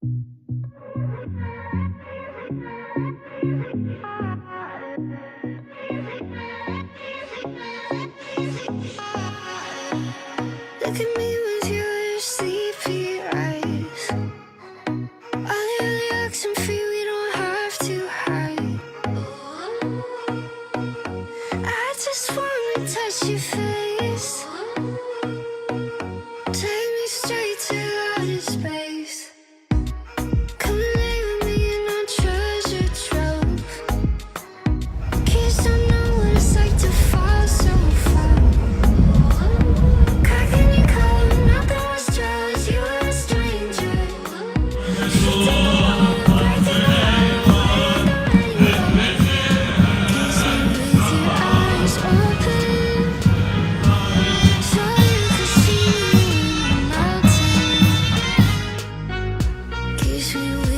Look at me with your sleepy eyes. All the early action free, we don't have to hide. I just wanna touch your face. Take me straight to outer space. Come and lay with me in our treasure trove. Kids don't know what it's like to fall so far. Cracking your code, nothing was trust. You were a stranger. Take the wall, break the line, ain't the letting go. Kiss me with your eyes open, so you could see me when I'm melting. Kiss me with